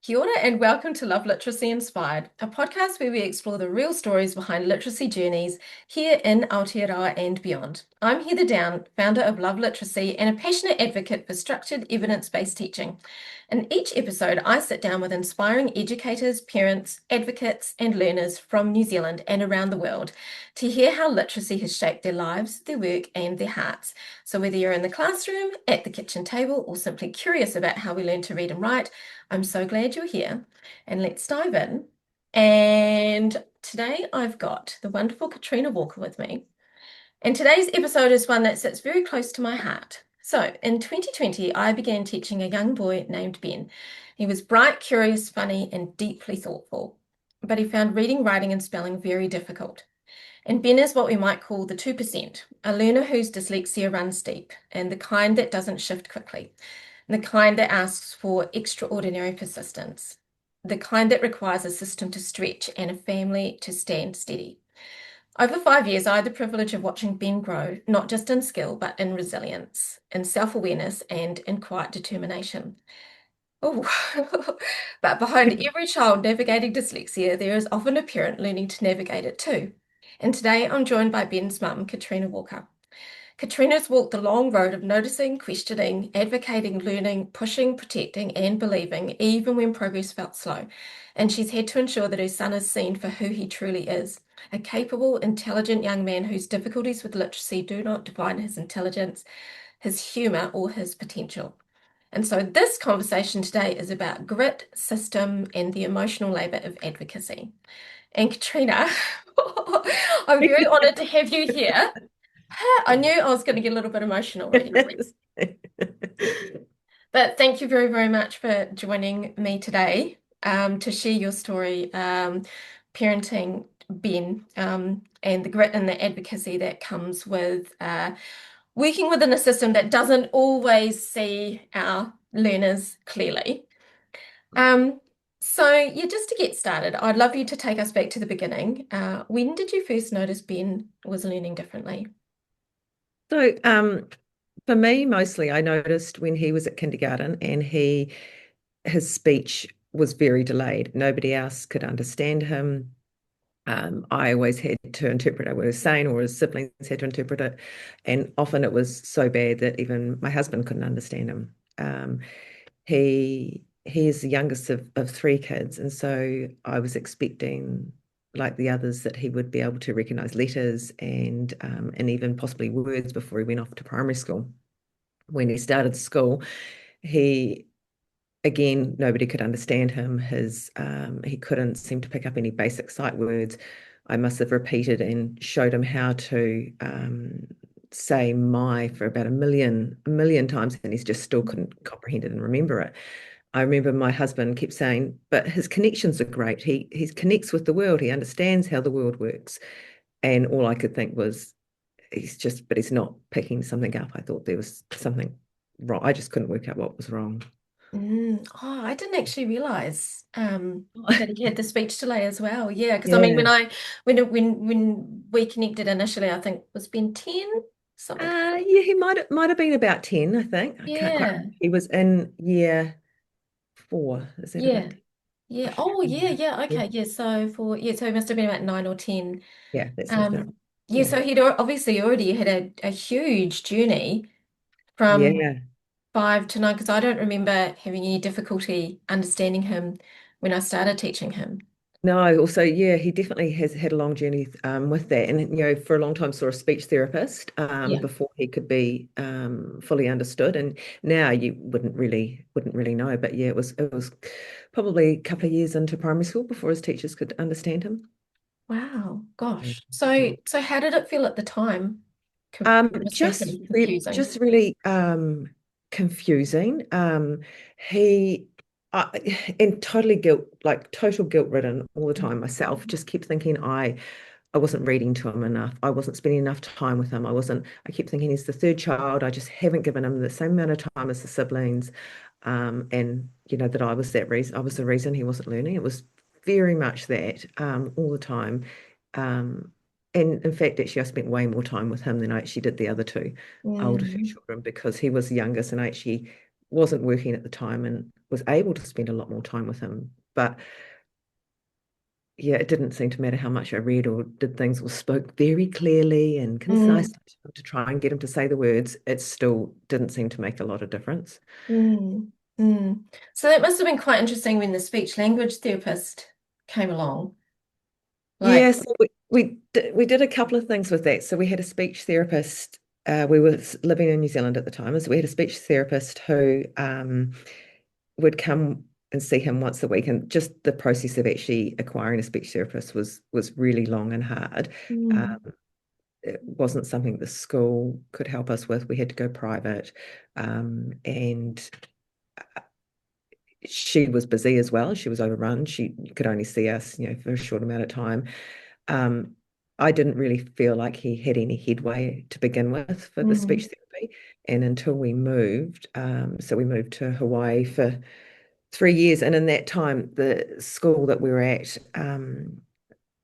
Kia ora and welcome to Love Literacy Inspired, a podcast where we explore the real stories behind literacy journeys here in Aotearoa and beyond. I'm Heather Down, founder of Love Literacy and a passionate advocate for structured, evidence-based teaching. In each episode, I sit down with inspiring educators, parents, advocates, and learners from New Zealand and around the world to hear how literacy has shaped their lives, their work, and their hearts. So whether you're in the classroom, at the kitchen table, or simply curious about how we learn to read and write, I'm so glad you're here, and let's dive in. And today I've got the wonderful Katrina Walker with me. And today's episode is one that sits very close to my heart. So in 2020, I began teaching a young boy named Ben. He was bright, curious, funny, and deeply thoughtful, but he found reading, writing, and spelling very difficult. And Ben is what we might call the 2%, a learner whose dyslexia runs deep, and the kind that doesn't shift quickly, the kind that asks for extraordinary persistence, the kind that requires a system to stretch and a family to stand steady. Over 5 years, I had the privilege of watching Ben grow, not just in skill, but in resilience, in self-awareness, and in quiet determination. Oh, but behind every child navigating dyslexia, there is often a parent learning to navigate it too. And today I'm joined by Ben's mum, Katrina Walker. Katrina's walked the long road of noticing, questioning, advocating, learning, pushing, protecting, and believing, even when progress felt slow. And she's had to ensure that her son is seen for who he truly is, a capable, intelligent young man whose difficulties with literacy do not define his intelligence, his humour, or his potential. And so this conversation today is about grit, system, and the emotional labour of advocacy. And Katrina, I'm very honoured to have you here. I knew I was going to get a little bit emotional reading this. But thank you very, very much for joining me today to share your story, parenting Ben, and the grit and the advocacy that comes with working within a system that doesn't always see our learners clearly. Um, so, yeah, just to get started, I'd love you to take us back to the beginning. When did you first notice Ben was learning differently? So, for me, mostly I noticed when he was at kindergarten and his speech was very delayed. Nobody else could understand him. I always had to interpret what he was saying, or his siblings had to interpret it. And often it was so bad that even my husband couldn't understand him. He is the youngest of three kids, and so I was expecting, like the others, that he would be able to recognize letters and even possibly words before he went off to primary school. When he started school, he again, nobody could understand him. He couldn't seem to pick up any basic sight words. I must have repeated and showed him how to say "my" for about a million times, and he just still couldn't comprehend it and remember it. I remember my husband kept saying, "But his connections are great. He connects with the world. He understands how the world works." And all I could think was, but he's not picking something up. I thought there was something wrong. I just couldn't work out what was wrong. Oh, I didn't actually realize that he had the speech delay as well. Yeah, because I mean, Yeah. when we connected initially, I think it was Ben 10, something. Yeah, he might have been about 10, I think. I can't quite Yeah, remember. He was in year four. Is that yeah, about 10? yeah. Oh, yeah, yeah. Yeah. Okay, yeah. So he must have been about 9 or 10. Yeah, that sounds about Um, yeah. yeah. So he'd obviously already had a huge journey from Yeah. 5 to 9, because I don't remember having any difficulty understanding him when I started teaching him. No, also, yeah, he definitely has had a long journey with that. And, for a long time saw a speech therapist Yeah. before he could be fully understood. And now you wouldn't really know. But yeah, it was probably a couple of years into primary school before his teachers could understand him. Wow, Yeah. gosh. So how did it feel at the time? It must have been Just pretty confusing. just really confusing. He and totally total guilt ridden all the time myself. Just kept thinking I wasn't reading to him enough. I wasn't spending enough time with him. I kept thinking he's the third child. I just haven't given him the same amount of time as the siblings. And that I was the reason he wasn't learning. It was very much that all the time. Um, and in fact, actually, I spent way more time with him than I actually did the other two older two Mm, children because he was the youngest and I actually wasn't working at the time and was able to spend a lot more time with him. But yeah, it didn't seem to matter how much I read or did things or spoke very clearly and Mm, concisely to try and get him to say the words. It still didn't seem to make a lot of difference. mm, mm. So that must have been quite interesting when the speech language therapist came along. Like, Yeah, so we did a couple of things with that. So we had a speech therapist. We were living in New Zealand at the time, so we had a speech therapist who would come and see him once a week. And just the process of actually acquiring a speech therapist was really long and hard. mm, Um, it wasn't something the school could help us with. We had to go private, and she was busy as well. She was overrun. She could only see us, for a short amount of time. Um, I didn't really feel like he had any headway to begin with for the mm. speech therapy. And until we moved, so we moved to Hawaii for 3 years. And in that time, the school that we were at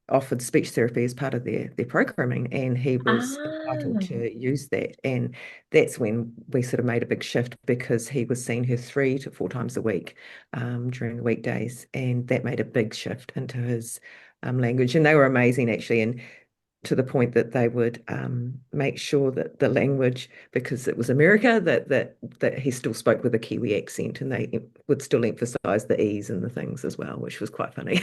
offered speech therapy as part of their programming, and he was entitled Ah, to use that. And that's when we sort of made a big shift because he was seeing her 3 to 4 times a week during the weekdays, and that made a big shift into his language. And they were amazing actually, and to the point that they would make sure that the language, because it was America, that he still spoke with a Kiwi accent, and they would still emphasize the e's and the things as well, which was quite funny.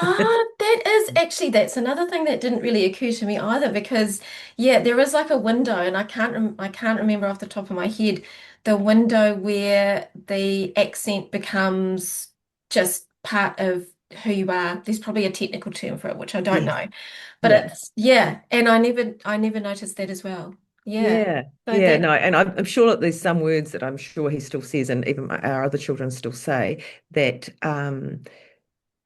that is actually that's another thing that didn't really occur to me either because yeah, there is like a window and I can't remember off the top of my head the window where the accent becomes just part of who you are. There's probably a technical term for it, which I don't Yes. know. But Yeah. it's yeah, and I never noticed that as well. Yeah. Yeah, So yeah, that no, and I'm sure that there's some words that I'm sure he still says, and even our other children still say that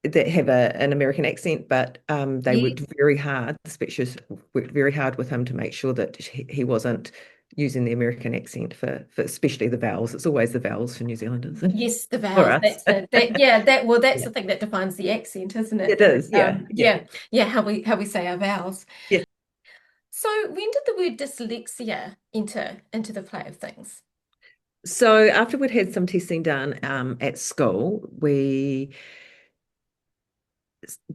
that have an American accent, but they worked yes. very hard. The speeches worked very hard with him to make sure that he wasn't using the American accent for especially the vowels. It's always the vowels for New Zealanders Yes, the or vowels. us. That's the that yeah, that well that's Yeah, the thing that defines the accent, isn't it? it is. Yeah, yeah, Yeah, yeah, how we say our vowels. yeah. So when did the word dyslexia enter into the play of things? So after we'd had some testing done at school, they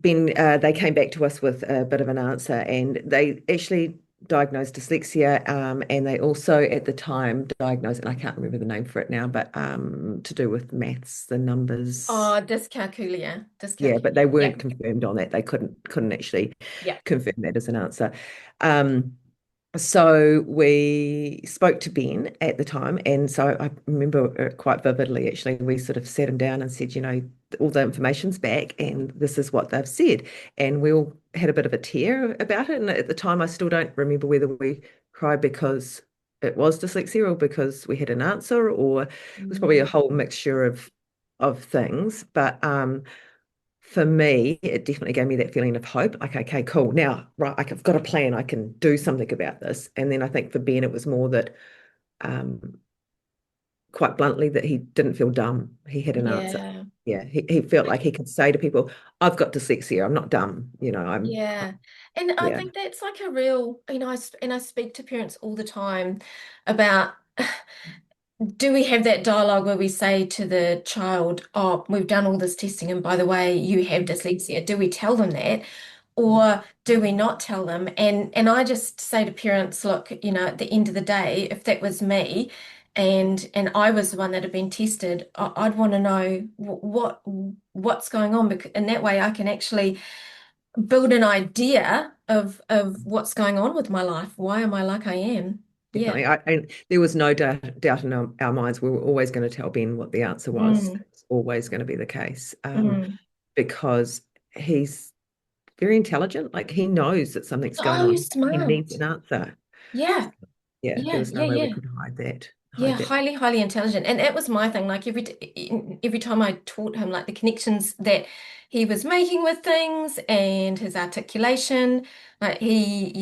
came back to us with a bit of an answer, and they actually diagnosed dyslexia, and they also at the time diagnosed, and I can't remember the name for it now, but to do with maths, the numbers. Oh, dyscalculia. Yeah, but they Dyscalculia. Yeah. weren't confirmed on that. They couldn't actually Yeah. confirm that as an answer. Um, so we spoke to Ben at the time, and so I remember it quite vividly. Actually, we sort of sat him down and said, all the information's back, and this is what they've said. And we all had a bit of a tear about it. And at the time, I still don't remember whether we cried because it was dyslexia or because we had an answer, or it was probably a Mm. whole mixture of things. But for me, it definitely gave me that feeling of hope. Like, okay, cool. Now, right, I've got a plan. I can do something about this. And then I think for Ben, it was more that, um, quite bluntly, that he didn't feel dumb. He had an answer. Yeah. Yeah, he felt like he could say to people, "I've got dyslexia. I'm not dumb. Yeah. And I Yeah, think that's like a real, and I speak to parents all the time about do we have that dialogue where we say to the child, "Oh, we've done all this testing, and by the way, you have dyslexia." Do we tell them that, or do we not tell them? And I just say to parents, "Look, at the end of the day, if that was me, and I was the one that had been tested, I'd want to know what's going on, because in that way, I can actually build an idea of what's going on with my life. Why am I like I am?" Yeah. definitely. And there was no doubt in our minds. We were always going to tell Ben what the answer was. Mm, It's always going to be the case, mm. because he's very intelligent. Like, he knows that something's going Oh, on. He needs smart. an answer. Yeah, Yeah, there yeah, was yeah, no way we yeah. could hide that. Yeah, Hide that. highly, highly intelligent. And that was my thing. Like every time I taught him like the connections that he was making with things and his articulation, like he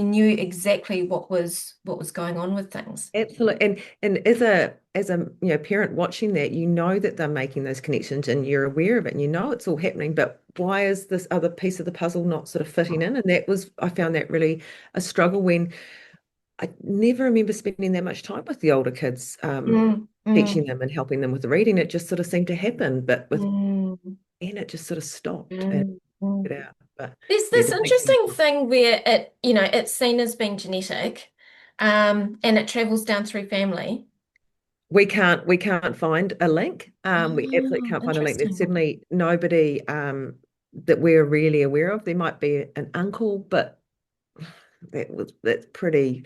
knew exactly what was going on with things. Absolutely. And as a parent watching that, that they're making those connections and you're aware of it and it's all happening, but why is this other piece of the puzzle not sort of fitting in? And I found that really a struggle when I never remember spending that much time with the older kids. Mm. mm, teaching them and helping them with the reading, it just sort of seemed to happen. But with mm, and it just sort of stopped and mm, mm. get out. But There's yeah, this interesting thing where it's seen as being genetic, and it travels down through family. we can't find a link. We absolutely Oh, can't find a link. There's interesting. certainly nobody that we're really aware of. There might be an uncle, but that's pretty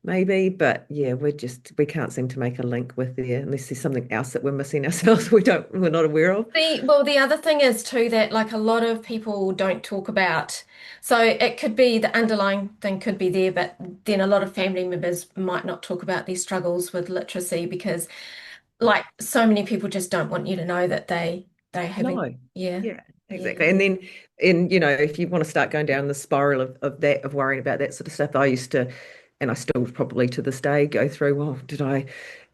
maybe. But yeah, we can't seem to make a link with there unless there's something else that we're missing ourselves. We're not aware of. The other thing is too that like a lot of people don't talk about. So it could be the underlying thing could be there, but then a lot of family members might not talk about these struggles with literacy because like so many people just don't want you to know that they're having, No. yeah, Yeah, yeah. exactly. And then if you want to start going down the spiral of that, of worrying about that sort of stuff, I used to, and I still probably to this day go through, well, did I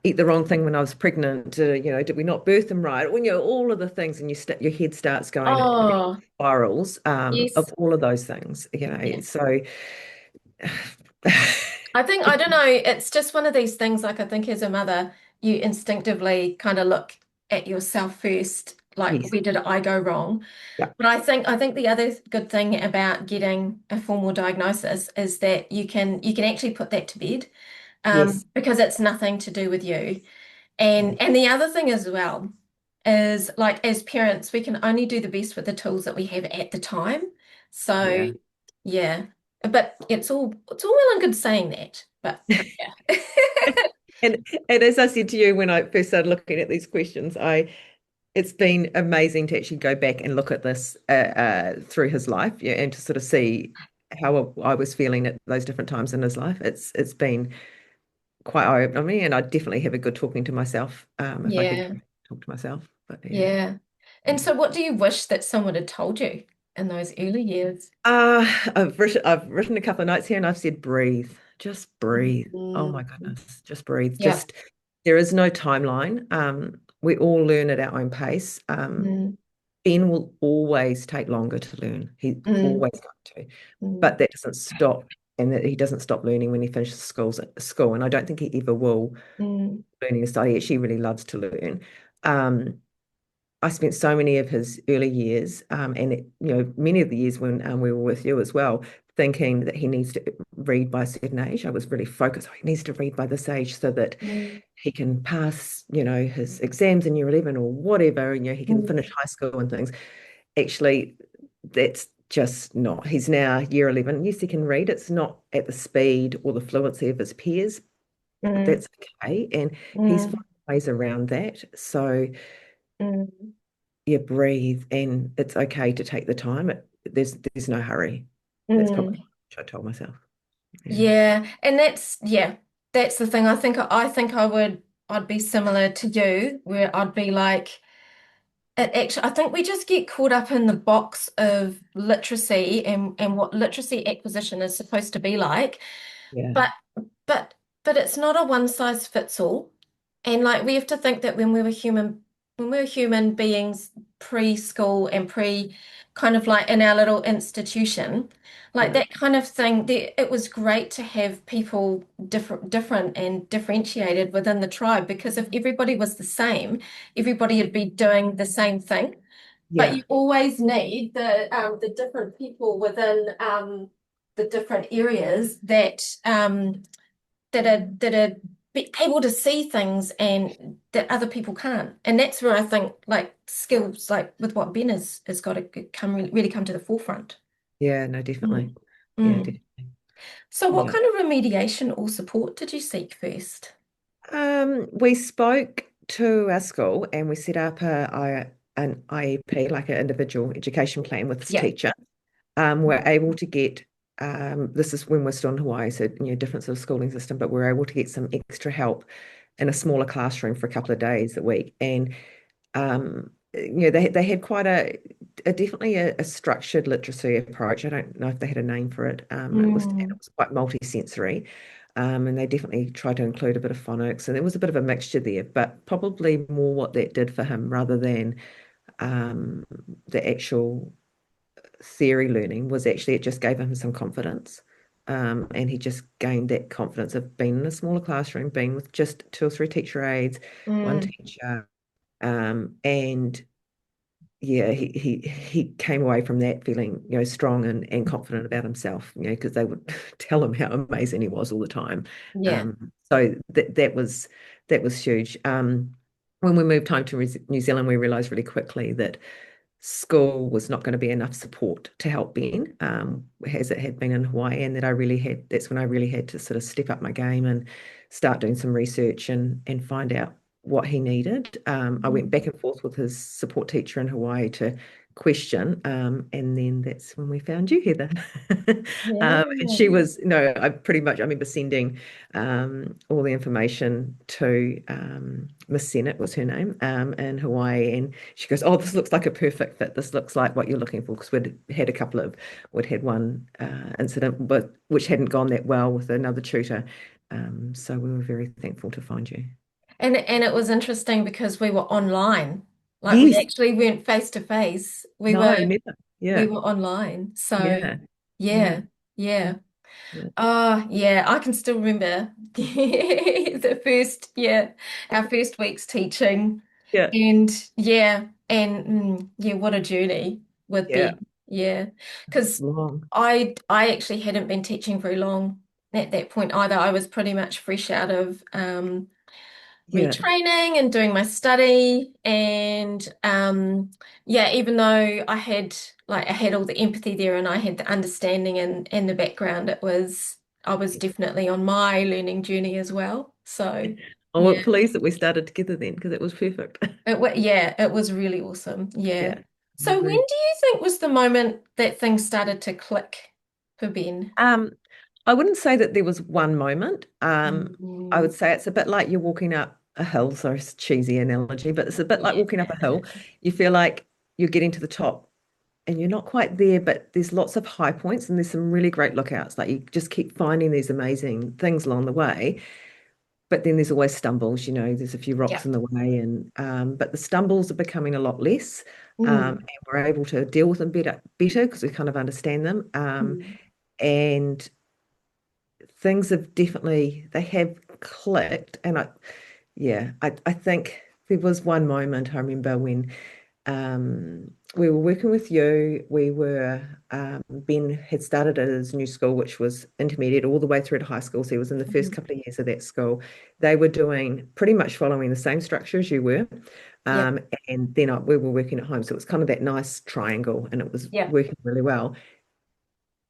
eat the wrong thing when I was pregnant? Did we not birth them right? When all of the things and your head starts going Oh, spirals yes. of all of those things, Yeah. so I think, I don't know, it's just one of these things, like I think as a mother, you instinctively kind of look at yourself first, like yes, where did I go wrong? yeah, But I think the other good thing about getting a formal diagnosis is that you can actually put that to bed, yes, because it's nothing to do with you. yeah, And the other thing as well is like as parents, we can only do the best with the tools that we have at the time. So yeah. yeah. But it's all well and good saying that. But yeah. And as I said to you when I first started looking at these questions, it's been amazing to actually go back and look at this through his life, yeah, and to sort of see how I was feeling at those different times in his life. It's been quite eye-opening, and I definitely have a good talking to myself if I could Yeah. talk to myself. But yeah, Yeah. And yeah. so what do you wish that someone had told you in those early years? I've written a couple of notes here, and I've said breathe, just breathe. Oh my Mm. goodness, just breathe. Yeah. Just there is no timeline. We all learn at our own pace. Mm, Ben will always take longer to learn. He's mm, always going to, mm, but that doesn't stop, and that he doesn't stop learning when he finishes school. And I don't think he ever will mm, learning to study. He actually really loves to learn. Um, I spent so many of his early years, many of the years when we were with you as well, thinking that he needs to read by a certain age. I was really focused. Oh, he needs to read by this age so that mm, he can pass, his exams in year 11 or whatever, and he can mm, finish high school and things. Actually, that's just not. He's now year 11. Yes, he can read. It's not at the speed or the fluency of his peers, but mm, that's okay. And he's mm, finding ways around that. So mm, you breathe, and it's okay to take the time. There's no hurry. That's probably mm. what I told myself. Yeah. Yeah, and that's the thing. I think I'd be similar to you, where I'd be like, I think we just get caught up in the box of literacy and what literacy acquisition is supposed to be like. Yeah. But but but it's not a one size fits all. And like we have to think that when we were human beings preschool and pre kind of like in our little institution, like Yeah. that kind of thing, it was great to have people different and differentiated within the tribe because if everybody was the same, everybody would be doing the same thing. But Yeah. you always need the different people within the different areas that are be able to see things and that other people can't. And that's where I think like skills like with what Ben has got to really come to the forefront. Yeah. No, definitely. Mm. Yeah, Mm. definitely. So what Yeah. kind of remediation or support did you seek first? We spoke to our school and we set up an IEP, like an individual education plan with this Yeah. teacher. We're able to get this is when we're still in Hawaii, so different sort of schooling system, but we're able to get some extra help in a smaller classroom for a couple of days a week. And they had quite a definitely a structured literacy approach. I don't know if they had a name for it. It Mm. was quite multi-sensory. And they definitely tried to include a bit of phonics, and there was a bit of a mixture there, but probably more what that did for him rather than the actual theory learning was actually it just gave him some confidence. and he just gained that confidence of being in a smaller classroom, being with just two or three teacher aides, one Mm, teacher, and yeah, he came away from that feeling, strong and confident about himself, because they would tell him how amazing he was all the time. yeah. So that was huge. When we moved home to New Zealand, we realized really quickly that school was not going to be enough support to help Ben, as it had been in Hawaii, and that's when I really had to sort of step up my game and start doing some research and find out what he needed. I went back and forth with his support teacher in Hawaii to question, and then that's when we found you, Heather. And Yeah. she was, no, I remember sending all the information to Miss Sennett was her name, in Hawaii, and she goes, "Oh, this looks like a perfect fit. This looks like what you're looking for." Because we'd had one incident, but which hadn't gone that well with another tutor. So we were very thankful to find you. And it was interesting because we were online. Like we Yes. actually weren't face to face. We No, were never. we Yeah. were online. So Yeah. yeah, Mm. yeah. Yeah. Oh yeah, I can still remember the first, yeah, our first week's teaching. Yeah. And yeah, and yeah, what a journey with Yeah. Ben. Yeah. Because Long. I actually hadn't been teaching very long at that point either. I was pretty much fresh out of Yeah. retraining and doing my study. And yeah, even though I had all the empathy there and I had the understanding and the background, I was definitely on my learning journey as well. So Oh, yeah. well, pleased that we started together then because it was perfect. Yeah, it was really awesome. Yeah. Yeah. So when do Very. you think was the moment that things started to click for Ben? Um, I wouldn't say that there was one moment. I Mm, would say it's a bit like you're walking up a hill, so it's a cheesy analogy, but it's a bit like yeah. walking up a hill. You feel like you're getting to the top and you're not quite there, but there's lots of high points and there's some really great lookouts. Like you just keep finding these amazing things along the way. But then there's always stumbles, there's a few rocks Yeah. in the way, and but the stumbles are becoming a lot less, Mm, and we're able to deal with them better because we kind of understand them. mm. And things they have clicked, and I think there was one moment I remember when we were working with you. Ben had started at his new school, which was intermediate all the way through to high school. So he was in the first Mhm. couple of years of that school. They were doing pretty much following the same structure as you were. Yeah. Um, and then we were working at home. So it was kind of that nice triangle and it was Yeah. working really well.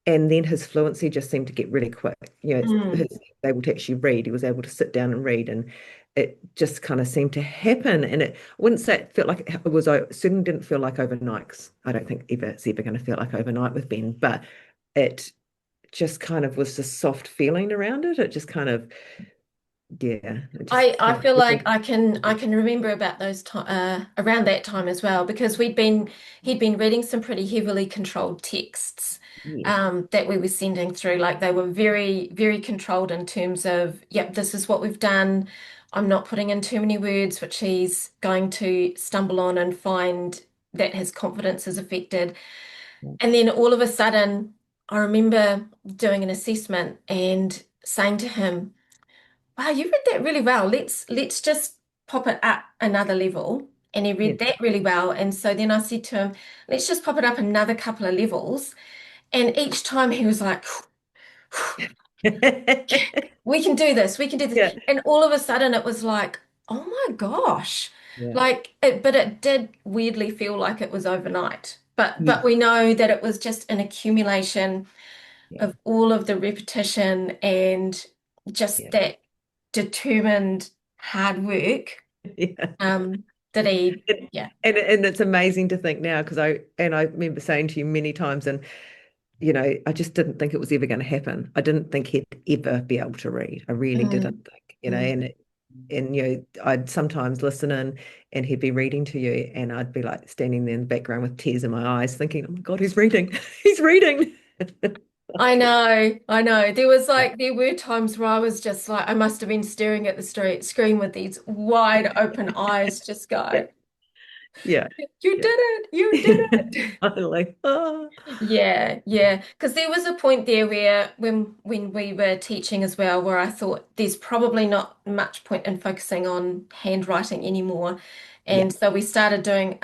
And then his fluency just seemed to get really quick. Mm. He was able to actually read. He was able to sit down and read, and it just kind of seemed to happen. And I wouldn't say it felt like it was. It certainly didn't feel like overnight. 'Cause I don't think it's ever going to feel like overnight with Ben. But it just kind of was this soft feeling around it. It just kind of, yeah, it just I kind feel like of. I can remember about those time around that time as well because he'd been reading some pretty heavily controlled texts Yes, that we were sending through. Like they were very controlled in terms of, yep, this is what we've done. I'm not putting in too many words, which he's going to stumble on and find that his confidence is affected. And then all of a sudden, I remember doing an assessment and saying to him, wow, you read that really well. Let's just pop it up another level. And he yeah. read that really well. And so then I said to him, let's just pop it up another couple of levels. And each time he was like, we can do this, we can do this. Yeah, And all of a sudden it was like, oh my gosh. yeah, Like it, but it did weirdly feel like it was overnight. But yes, we know that it was just an accumulation yeah, of all of the repetition and just yeah, that determined hard work yeah. that he, And, yeah. and it's amazing to think now because I remember saying to you many times, and I just didn't think it was ever going to happen. I didn't think he'd ever be able to read. I really Mm, didn't think, mm. and I'd sometimes listen in and he'd be reading to you, and I'd be like standing there in the background with tears in my eyes, thinking, "Oh my God, he's reading, he's reading." I know, I know. There was Yeah. there were times where I was just like, I must have been staring at the straight screen with these wide open eyes, just Yeah. going, Yeah. You Yeah. did it. You did it. Totally. Oh, Yeah, yeah. Because there was a point there where when we were teaching as well, where I thought there's probably not much point in focusing on handwriting anymore. yeah. And so we started doing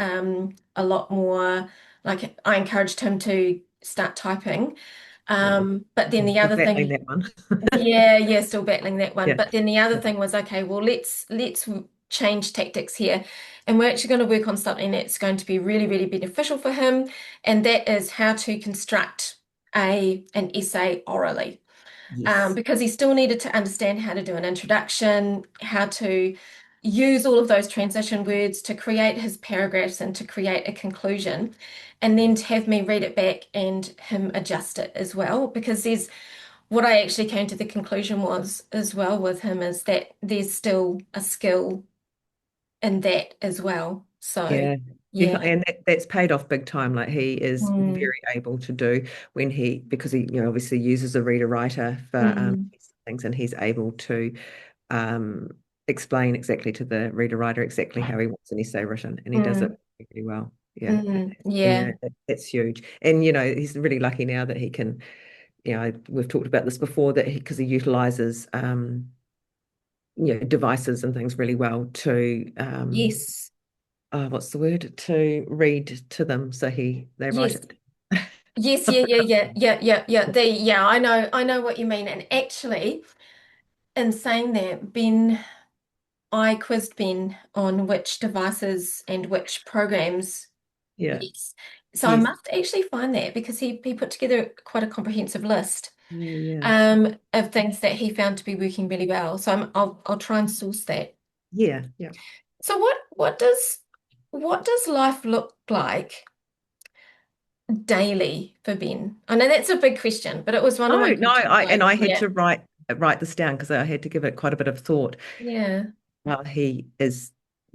a lot more, like I encouraged him to start typing. Yeah. But then the Still other battling thing, that one. yeah, yeah, still battling that one. Yeah. But then the other Yeah. thing was, okay, well, let's change tactics here, and we're actually going to work on something that's going to be really, really beneficial for him, and that is how to construct a an essay orally. Yes. Because he still needed to understand how to do an introduction, how to use all of those transition words to create his paragraphs and to create a conclusion, and then to have me read it back and him adjust it as well. Because there's what I actually came to the conclusion was as well with him is that there's still a skill in that as well. So, Yeah, yeah. definitely. And that's paid off big time. Like he is Mm, very able to do when because he, obviously uses a reader writer for mm, these things, and he's able to um, explain exactly to the reader writer exactly how he wants an essay written, and he does it mm, really well. Yeah. And yeah. that's huge. And he's really lucky now that he can, we've talked about this before, that because he utilizes devices and things really well to Yes. what's the word, to read to them, so they write Yes. it. Yes, yeah, yeah, yeah, yeah, yeah, yeah. Yeah, I know what you mean. And actually, in saying that, I quizzed Ben on which devices and which programs. Yeah. Yes. So I Yes. must actually find that because he put together quite a comprehensive list Yeah, yeah. of things that he found to be working really well. So I'll try and source that. Yeah, yeah. So what does life look like daily for Ben? I know that's a big question, but it was one of No, my no, questions. So I had yeah, to write this down because I had to give it quite a bit of thought. yeah, He is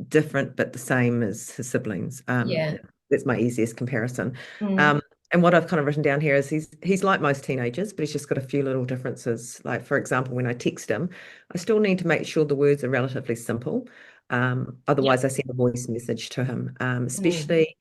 different but the same as his siblings. yeah. That's my easiest comparison. Mm, Um, and what I've kind of written down here is he's like most teenagers, but he's just got a few little differences. Like, for example, when I text him, I still need to make sure the words are relatively simple. yeah. Otherwise, I send a voice message to him. Mm, Especially,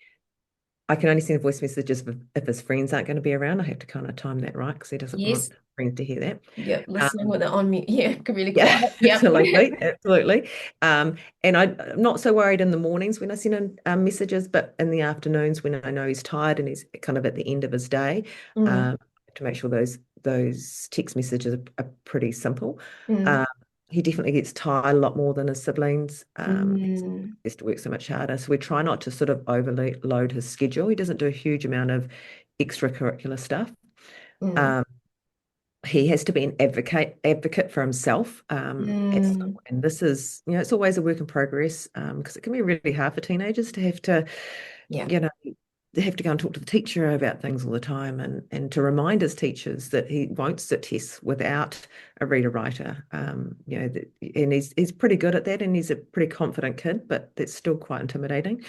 I can only send voice messages if his friends aren't going to be around. I have to kind of time that right because he doesn't yes. want friends to hear that. Yep. Listening Um, with it on mute. Yeah, really yeah, quiet. Yep. absolutely, absolutely. And I'm not so worried in the mornings when I send him messages, but in the afternoons when I know he's tired and he's kind of at the end of his day, Mm, to make sure those text messages are pretty simple. mm, Um, he definitely gets tired a lot more than his siblings. mm, He has to work so much harder, so we try not to sort of overload his schedule. He doesn't do a huge amount of extracurricular stuff. mm, Um, he has to be an advocate for himself at mm. school. And this is, it's always a work in progress because it can be really hard for teenagers to have to, Yeah. you know, they have to go and talk to the teacher about things all the time, and to remind his teachers that he won't sit tests without a reader writer. And he's pretty good at that, and he's a pretty confident kid, but that's still quite intimidating.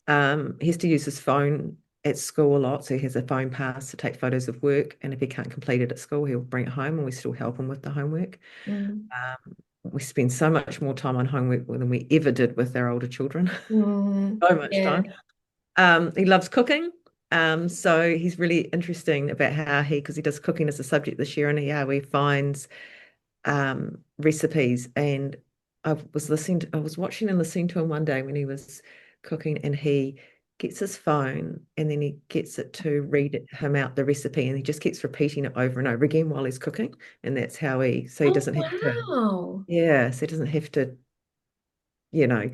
He has to use his phone at school a lot, so he has a phone pass to take photos of work. And if he can't complete it at school, he'll bring it home, and we still help him with the homework. Mm, We spend so much more time on homework than we ever did with our older children. So much yeah. time. He loves cooking. So he's really interesting about because he does cooking as a subject this year, and how he finds recipes. And I was watching and listening to him one day when he was cooking, and he gets his phone and then he gets it to read him out the recipe, and he just keeps repeating it over and over again while he's cooking. And that's how so he Oh, doesn't have to, wow. yeah, so he doesn't have to, you know,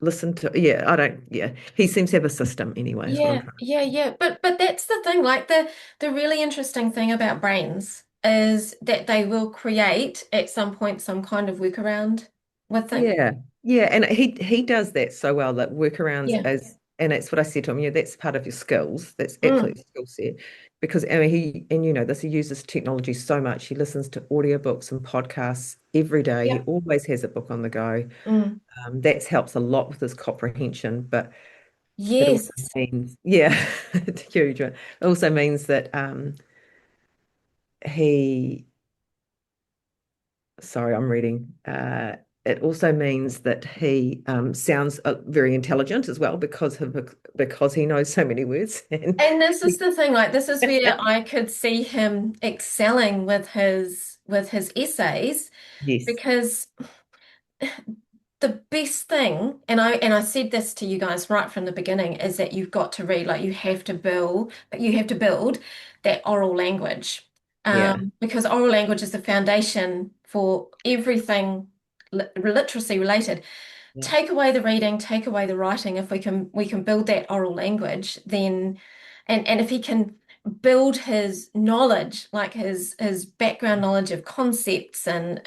listen to, yeah, I don't, yeah. He seems to have a system anyway, is what I'm Yeah, trying yeah, yeah. But that's the thing, like the really interesting thing about brains is that they will create at some point some kind of workaround with things. Yeah, yeah, and he does that so well, that workarounds Yeah. as, and that's what I said to him. That's part of your skills. That's Mm, absolutely skill set, because I mean he this, he uses technology so much. He listens to audiobooks and podcasts every day. He yeah. always has a book on the go. Mm. That helps a lot with his comprehension, but it also Yes. means, yeah, it's huge. It also means that he, sorry, I'm reading. it also means that he sounds very intelligent as well because he knows so many words. And And this is the thing, like this is where I could see him excelling with his essays yes, because the best thing, and I said this to you guys right from the beginning, is that you've got to read, like you have to build that oral language. yeah, Because oral language is the foundation for everything literacy related. yeah, Take away the reading, take away the writing, if we can build that oral language, then and if he can build his knowledge, like his background knowledge of concepts and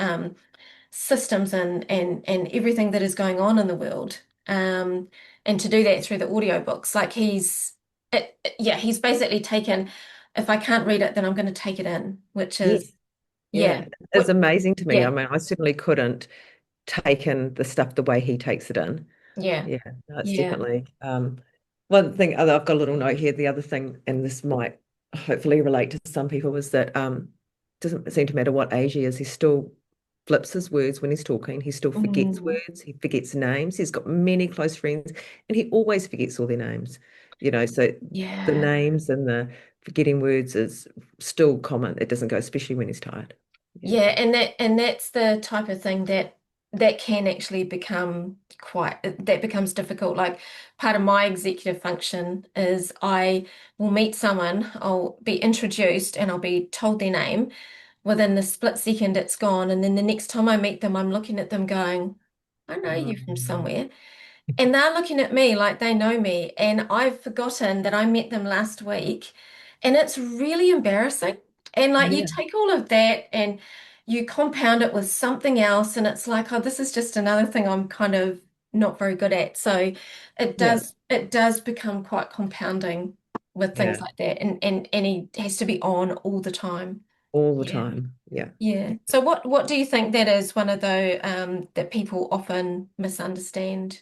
systems and everything that is going on in the world. And to do that through the audiobooks, like yeah, he's basically taken, if I can't read it, then I'm going to take it in, which is, yes, yeah, yeah. It's amazing to me. I yeah, mean, I certainly couldn't take in the stuff the way he takes it in. yeah, Yeah, no, it's yeah. definitely one thing. I've got a little note here. The other thing, and this might hopefully relate to some people, is that doesn't seem to matter what age he is, he still flips his words when he's talking. He still forgets Mm, words. He forgets names. He's got many close friends, and he always forgets all their names. So the yeah. names and the forgetting words is still common. It doesn't go, especially when he's tired. Yeah, Yeah, and that's the type of thing that can actually become that becomes difficult. Like part of my executive function is I will meet someone, I'll be introduced and I'll be told their name. Within the split second it's gone, and then the next time I meet them, I'm looking at them going, I know you from um, somewhere. And they're looking at me like they know me, and I've forgotten that I met them last week, and it's really embarrassing. And like you yeah, take all of that and you compound it with something else, and it's like, oh, this is just another thing I'm kind of not very good at. So yeah, it does become quite compounding with things yeah, like that, and he has to be on all the time. all the Yeah. time. Yeah. Yeah. So what do you think that is one of the that people often misunderstand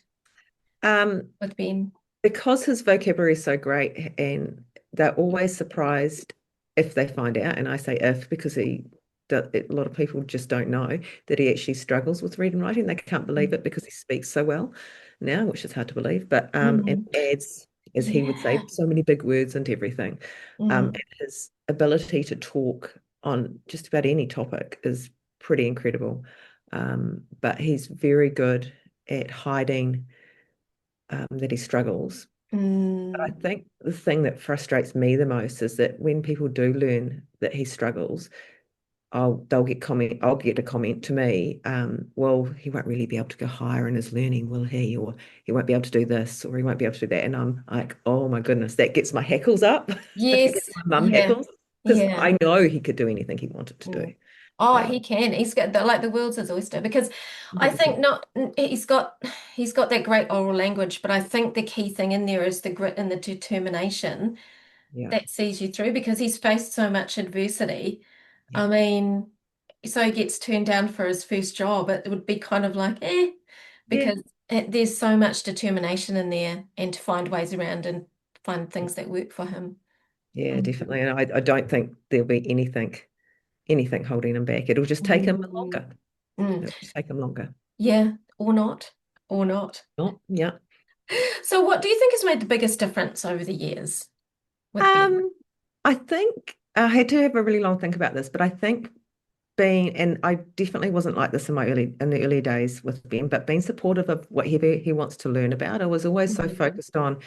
Um, with Ben? because his vocabulary is so great, and they're always surprised if they find out, and I say if because a lot of people just don't know that he actually struggles with reading and writing. They can't believe it because he speaks so well now, which is hard to believe. But and Mm. adds, as he would say, Yeah. so many big words and everything. And Mm. his ability to talk on just about any topic is pretty incredible. But he's very good at hiding that he struggles. But I Mm. think the thing that frustrates me the most is that when people do learn that he struggles, I'll get a comment to me, well, he won't really be able to go higher in his learning, will he? Or he won't be able to do this, or he won't be able to do that. And I'm like, oh my goodness, that gets my hackles up. It gets Yes. my mum Yeah. hackles because Yeah. I know he could do anything he wanted to do. Mm. Oh, But he can. He's got like the world's his oyster because I think 100%. not he's got that great oral language, but I think the key thing in there is the grit and the determination Yeah. that sees you through because he's faced so much adversity. Yeah. I mean, so he gets turned down for his first job. It would be kind of like, Yeah. because there's so much determination in there and to find ways around and find things that work for him. Yeah, Mm. definitely. And I don't think there'll be anything holding him back. It'll just take him Mm. longer. Mm. It'll just take him longer. Yeah, or not, or not. Oh, yeah. So what do you think has made the biggest difference over the years with Ben? Um, I think I had to have a really long think about this, but I think and I definitely wasn't like this in the early days with Ben, but being supportive of whatever he wants to learn about. I was always so Mm. focused on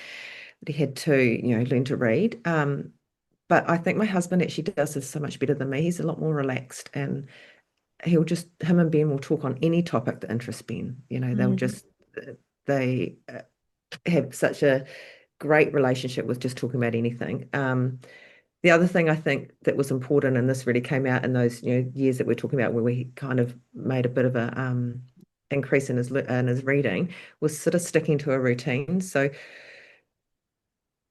that he had to, learn to read. But I think my husband actually does this so much better than me. He's a lot more relaxed and him and Ben will talk on any topic that interests Ben. Mm. They have such a great relationship with just talking about anything. The other thing I think that was important, and this really came out in those years that we're talking about, where we kind of made a bit of a increase in his reading, was sort of sticking to a routine. So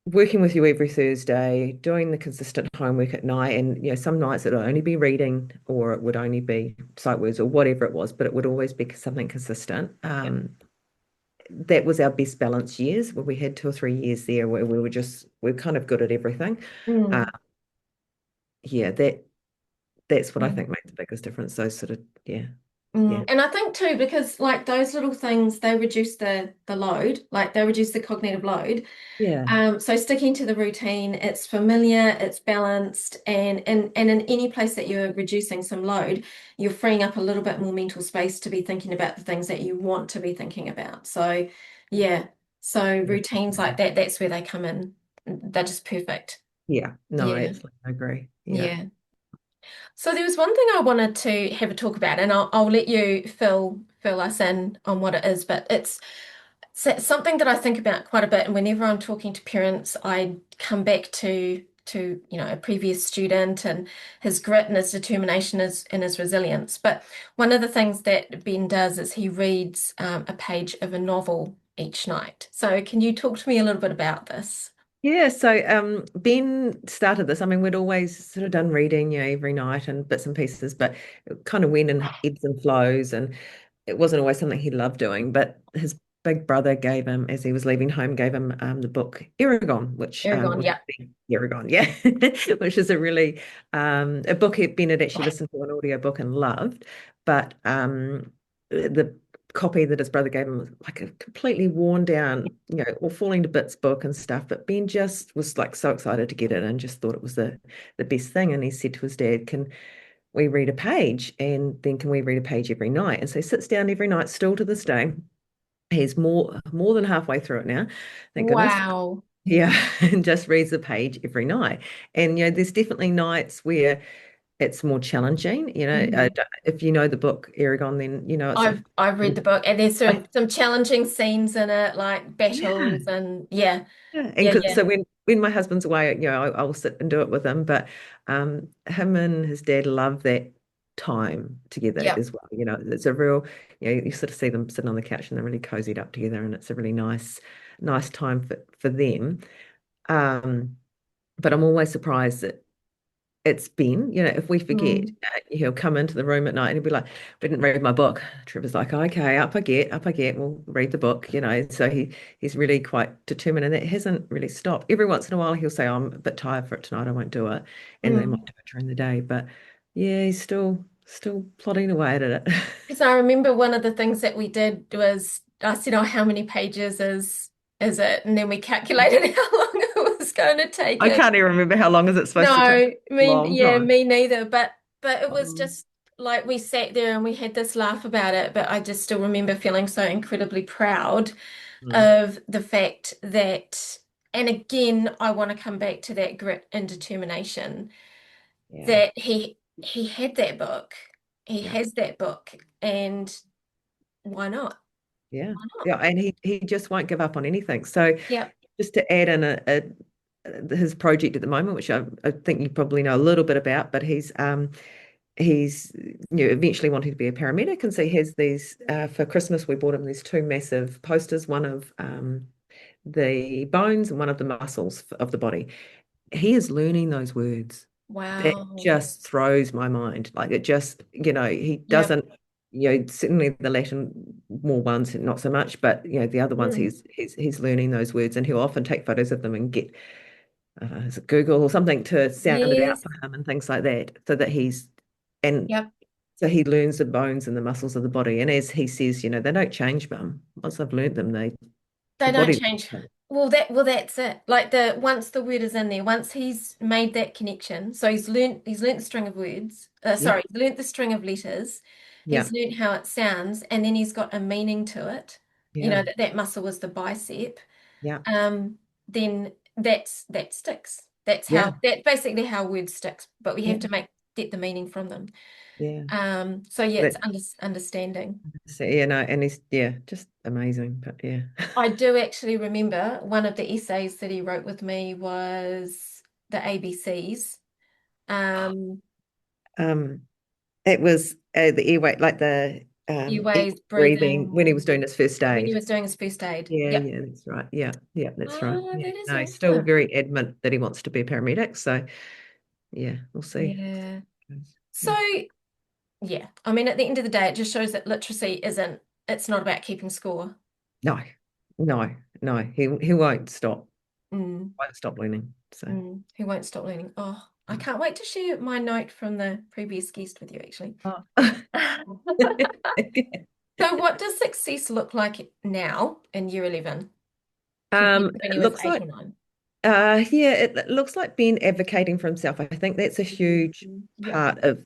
working with you every Thursday, doing the consistent homework at night, and some nights it would only be reading, or it would only be sight words, or whatever it was, but it would always be something consistent. Yeah. That was our best balanced years, where we had 2 or 3 years there where we're kind of good at everything. Uh, Mm. yeah, that's what I Mm. think made the biggest difference. Those sort of, yeah. Yeah. And I think too, because like those little things, they reduce the load, like they reduce the cognitive load. Yeah. So sticking to the routine, it's familiar, it's balanced, and in any place that you're reducing some load, you're freeing up a little bit more mental space to be thinking about the things that you want to be thinking about. So yeah, so Yeah. routines like that, that's where they come in. They're just perfect. Yeah. No, I Yeah, absolutely agree. Yeah. yeah. So there was one thing I wanted to have a talk about, and I'll let you fill us in on what it is, but it's something that I think about quite a bit, and whenever I'm talking to parents, I come back to a previous student and his grit and his determination and his resilience. But one of the things that Ben does is he reads a page of a novel each night. So can you talk to me a little bit about this? Yeah, so Ben started this. I mean, we'd always sort of done reading, every night and bits and pieces, but it kind of went in ebbs and flows, and it wasn't always something he loved doing. But his big brother gave him, as he was leaving home, gave him the book Eragon, which Aragon, was yeah. Eragon, yeah, which is a really a book Ben had actually listened to an audiobook and loved, but the copy that his brother gave him was like a completely worn down, all falling to bits book and stuff. But Ben just was like so excited to get it and just thought it was the best thing. And he said to his dad, "Can we read a page? And then can we read a page every night?" And so he sits down every night, still to this day. He's more than halfway through it now, thank goodness. Wow. Yeah, and just reads a page every night. And there's definitely nights where it's more challenging. Mhm. If you know the book Eragon, then it's a I've read the book and there's I, some challenging scenes in it, like yeah. battles and yeah, Yeah, and yeah, 'cause- yeah, so when my husband's away, I'll sit and do it with him. But him and his dad love that time together yep. as well. It's a real, you sort of see them sitting on the couch and they're really cozied up together, and it's a really nice time for them. Um, but I'm always surprised that it's Ben. If we forget, Mm. he'll come into the room at night and he'll be like, "We didn't read my book." Trevor's like, "Okay, up I get. We'll read the book." So he's really quite determined, and that hasn't really stopped. Every once in a while, he'll say, "I'm a bit tired for it tonight. I won't do it," and they might Mm. do it during the day. But yeah, he's still plodding away at it. Because I remember one of the things that we did was I said, "Oh, how many pages is it?" And then we calculated how long it was going to take I him. can't even remember how long is it supposed to take. No, Long yeah, time. me neither. But it was Um, just like we sat there and we had this laugh about it. But I just still remember feeling so incredibly proud mm, of the fact that, and again, I want to come back to that grit and determination yeah, that he had that book, he yeah, has that book, and why not? yeah, Why not? yeah, and he just won't give up on anything. So Yep. just to add in his project at the moment, which I think you probably know a little bit about, but he's eventually wanting to be a paramedic, and so he has these for Christmas we bought him these two massive posters, one of the bones and one of the muscles of the body. He is learning those words. That Wow. just throws my mind. Like it just, he Yep. doesn't, certainly the Latin more ones, not so much, but the other ones Mm. he's learning those words, and he'll often take photos of them and get is it Google or something to sound it out Yes. for him and things like that, so that and Yep. so he learns the bones and the muscles of the body. And as he says, they don't change, mum. Once I've learned them, the They don't body. change. Well, that's it. Like the once the word is in there, once he's made that connection, so he's learnt the string of words. Yeah, Sorry, he's learnt the string of letters. yeah, He's learnt how it sounds, and then he's got a meaning to it. You yeah, know that muscle was the bicep. yeah, Um, then that sticks. yeah, That's basically how words sticks. But we yeah, have to get the meaning from them. yeah. So yeah, it's That, understanding. so, and he's just amazing. But yeah. I do actually remember one of the essays that he wrote with me was the ABCs. Um, Um, it was the airway, like the easy Airways, breathing when he was breathing, doing his first when he aid. was doing his first aid. Yeah, Yep. yeah, that's right. Yeah, yeah, that's right. Oh, Yeah. that is No, he's still awesome. very adamant that he wants to be a paramedic. So yeah, we'll see. Yeah. So, Yeah. yeah, I mean, at the end of the day, it just shows that literacy it's not about keeping score. No, no, no. He won't stop. Mm, Won't stop learning. So he won't stop learning. Oh. I can't wait to share my note from the previous guest with you, actually. Oh. So, what does success look like now in year 11 compared to when It he was looks 8 like, or 9? yeah, it looks like Ben advocating for himself. I think that's a huge Mhm. Yeah. part of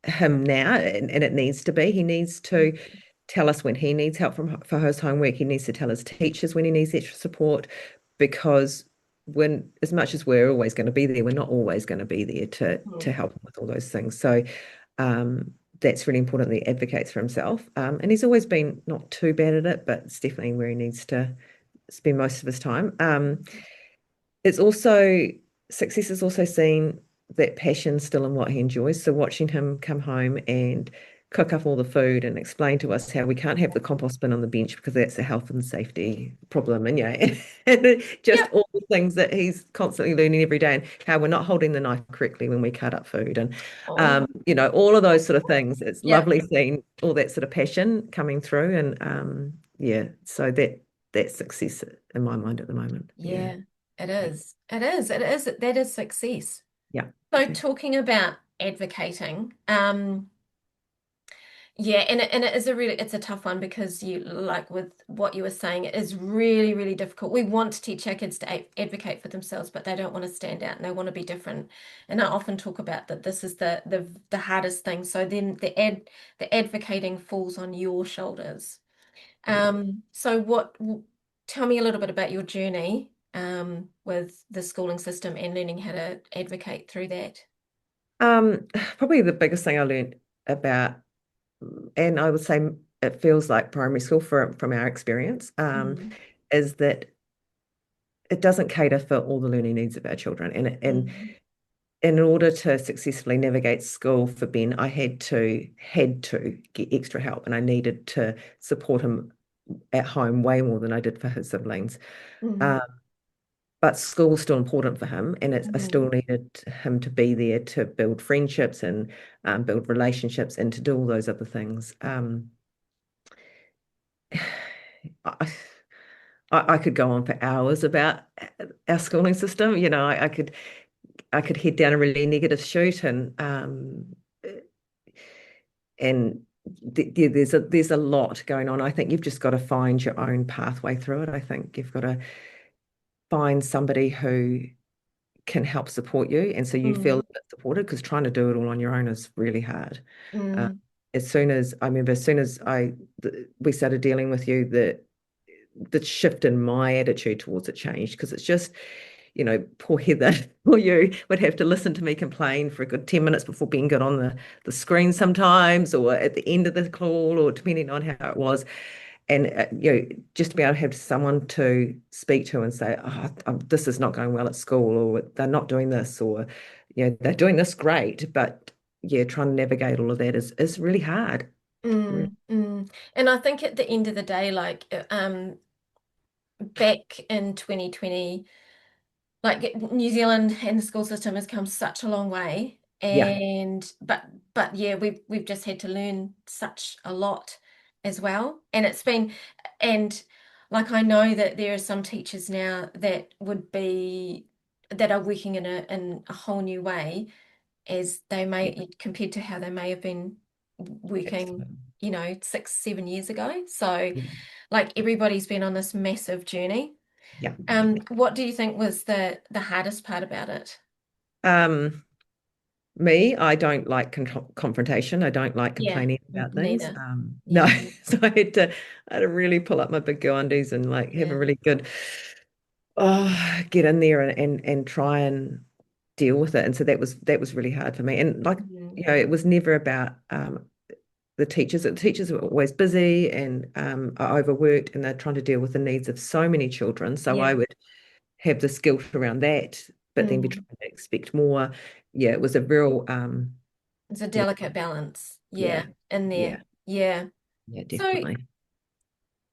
him now, and it needs to be. He needs to tell us when he needs help for his homework. He needs to tell his teachers when he needs extra support, because when, as much as we're always going to be there, we're not always going to be there to Mhm. help him with all those things. So that's really important that he advocates for himself. And he's always been not too bad at it, but it's definitely where he needs to spend most of his time. It's also Success is also seeing that passion still in what he enjoys. So watching him come home and cook up all the food and explain to us how we can't have the compost bin on the bench because that's a health and safety problem. And yeah, and just Yep. all the things that he's constantly learning every day, and how we're not holding the knife correctly when we cut up food, and Oh, all of those sort of things. It's yep. lovely seeing all that sort of passion coming through, and yeah, so that's success in my mind at the moment. Yeah. Yeah, it is. It is. It is. That is success. Yeah. So, Yeah. talking about advocating, yeah, and it is a really it's a tough one because you like with what you were saying, it is really, really difficult. We want to teach our kids to advocate for themselves, but they don't want to stand out and they want to be different. And I often talk about that this is the hardest thing. So then the advocating falls on your shoulders. Yeah. So tell me a little bit about your journey with the schooling system and learning how to advocate through that. Probably the biggest thing I learned about, and I would say it feels like primary school from our experience, Mm, is that it doesn't cater for all the learning needs of our children. And mm, in order to successfully navigate school for Ben, I had to get extra help, and I needed to support him at home way more than I did for his siblings. mm, Um, but school was still important for him, and I mm, still needed him to be there to build friendships and build relationships and to do all those other things. I, I could go on for hours about our schooling system. I could head down a really negative chute, and yeah, there's a lot going on. I think you've just got to find your own pathway through it. I think you've got to find somebody who can help support you, and so you feel a mm, bit supported, because trying to do it all on your own is really hard. Uh, mm. as soon as we started dealing with you, the shift in my attitude towards it changed, because it's just, poor Heather or you would have to listen to me complain for a good 10 minutes before Ben got on the screen sometimes, or at the end of the call, or depending on how it was. And just to be able to have someone to speak to and say, oh, this is not going well at school, or they're not doing this, or they're doing this great, but yeah, trying to navigate all of that is really hard. Really. And I think at the end of the day, like back in 2020, like New Zealand and the school system has come such a long way. Yeah, And but yeah, we've just had to learn such a lot as well. And it's been and like I know that there are some teachers now that are working in a whole new way as they yeah, may compared to how they may have been working, absolutely. 6, 7 years ago. So Yeah, like everybody's been on this massive journey. yeah. What do you think was the hardest part about it? Um, Me, I don't like confrontation. I don't like Yeah, complaining about things. neither. No, Yeah, so I had to really pull up my big girl undies and like have a yeah. really good, get in there and try and deal with it. And so that was really hard for me. And like, Mhm. it was never about the teachers. The teachers were always busy and are overworked, and they're trying to deal with the needs of so many children. So I Yeah. would have this guilt around that, but then be Mm. trying to expect more. Yeah, it was a real It's a yeah, delicate balance. yeah, Yeah, in there. yeah, Yeah. yeah, So, definitely.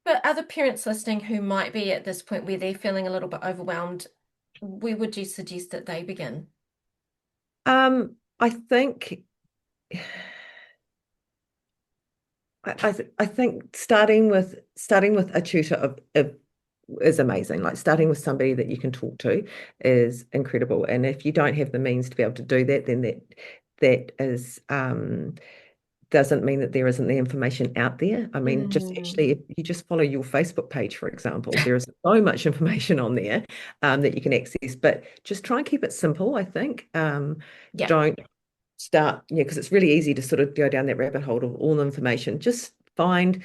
for other parents listening who might be at this point where they're feeling a little bit overwhelmed, where would you suggest that they begin? I think I think starting with a tutor of is amazing. Like starting with somebody that you can talk to is incredible. And if you don't have the means to be able to do that, then that is doesn't mean that there isn't the information out there. I mean, just Mm. actually, if you just follow your Facebook page, for example, there is so much information on there that you can access, but just try and keep it simple, I think. Yeah. Don't start, yeah, because it's really easy to sort of go down that rabbit hole of all the information. Just find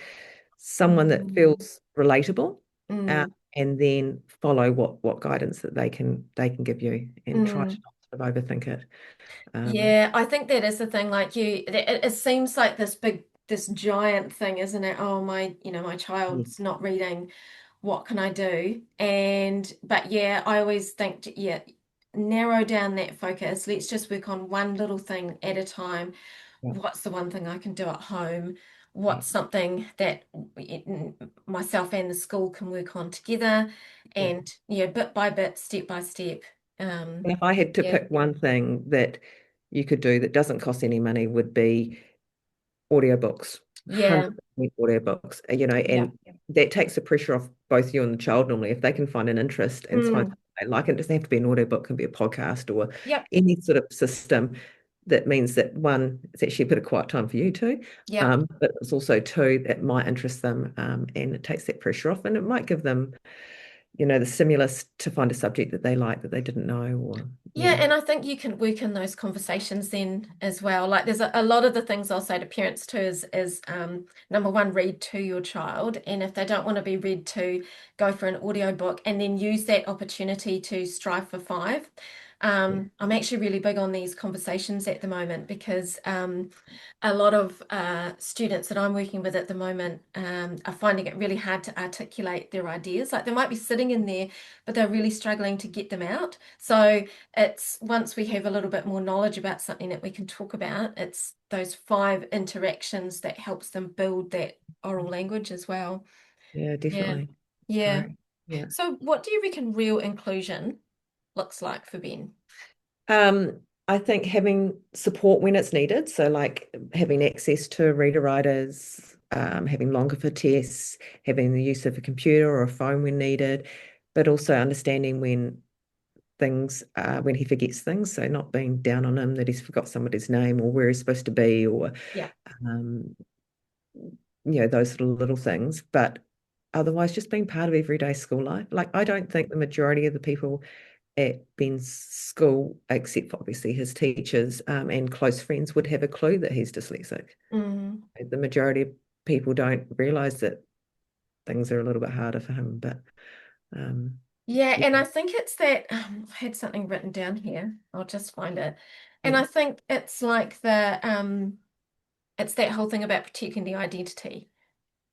someone that Mm. feels relatable, uh, Mm. and then follow what guidance that they can give you, and try to Mm. not sort of overthink it. Um, Yeah, I think that is the thing. Like it seems like this giant thing, isn't it? Oh, my yeah, child's not reading. What can I do? But yeah, I always think, yeah, narrow down that focus. Let's just work on one little thing at a time. yeah, What's the one thing I can do at home? yeah, What's something that myself and the school can work on together? yeah. And yeah, bit by bit, step by step. And if I had to Yeah, pick one thing that you could do that doesn't cost any money would be audiobooks, yeah, 100% audiobooks, yeah. and that takes the pressure off both you and the child normally. If they can find an interest and find Mm, something they like, it doesn't have to be an audiobook, it can be a podcast or yep, any sort of system that means that one, it's actually a bit of quiet time for you too, yep. but it's also two, that might interest them, and it takes that pressure off, and it might give them, the stimulus to find a subject that they like that they didn't know, or Yeah, yeah, and I think you can work in those conversations then as well. Like there's a lot of the things I'll say to parents too is number one, read to your child. And if they don't want to be read to, go for an audio book and then use that opportunity to strive for five. yeah, I'm actually really big on these conversations at the moment because a lot of students that I'm working with at the moment are finding it really hard to articulate their ideas. Like they might be sitting in there, but they're really struggling to get them out. So it's once we have a little bit more knowledge about something that we can talk about, it's those five interactions that helps them build that oral language as well. yeah, Yeah. definitely. Yeah. Right. Yeah. So what do you reckon real inclusion looks like for Ben? I think having support when it's needed, so like having access to reader writers, having longer for tests, having the use of a computer or a phone when needed, but also understanding when he forgets things, so not being down on him that he's forgot somebody's name or where he's supposed to be, or Yeah. um, those sort of little things. But otherwise, just being part of everyday school life. Like I don't think the majority of the people at Ben's school, except for obviously his teachers, and close friends, would have a clue that he's dyslexic. Mm. The majority of people don't realize that things are a little bit harder for him. But um, Yeah, yeah, and I think it's that I had something written down here. I'll just find it. And yeah, I think it's like it's that whole thing about protecting the identity.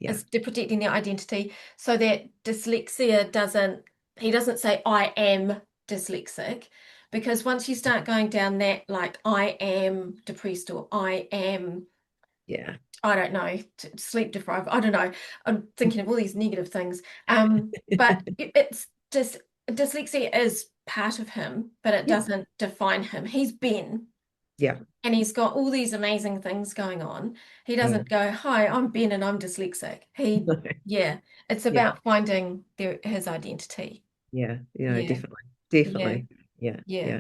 yeah, Is protecting their identity so that dyslexia he doesn't say I am dyslexic, because once you start going down that, like I am depressed or I am, yeah, I don't know, sleep deprived, I don't know, I'm thinking of all these negative things. But it's just dyslexia is part of him, but it yeah, doesn't define him. He's Ben yeah, and he's got all these amazing things going on. He yeah. doesn't go, "Hi, I'm Ben and I'm dyslexic." Yeah, it's Yeah, about finding his identity. yeah, Yeah, definitely, yeah, definitely. Yeah, yeah. yeah.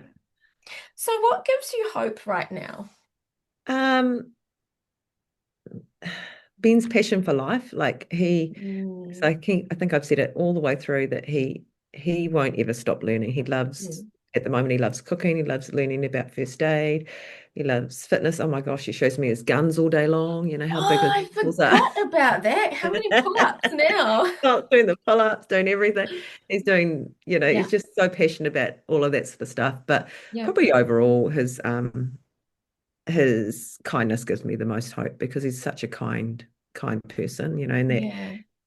So, what gives you hope right now? Um, Ben's passion for life, like so Mm, I think I've said it all the way through that he won't ever stop learning. He loves mm. at the moment he loves cooking, he loves learning about first aid, he loves fitness. Oh my gosh, he shows me his guns all day long, how big Oh, his I muscles are. forgot about that. How many pull-ups now? Oh, doing the pull-ups, doing everything. He's doing, he's Yeah, just so passionate about all of that sort of stuff. But yeah, probably overall, his kindness gives me the most hope because he's such a kind person, and that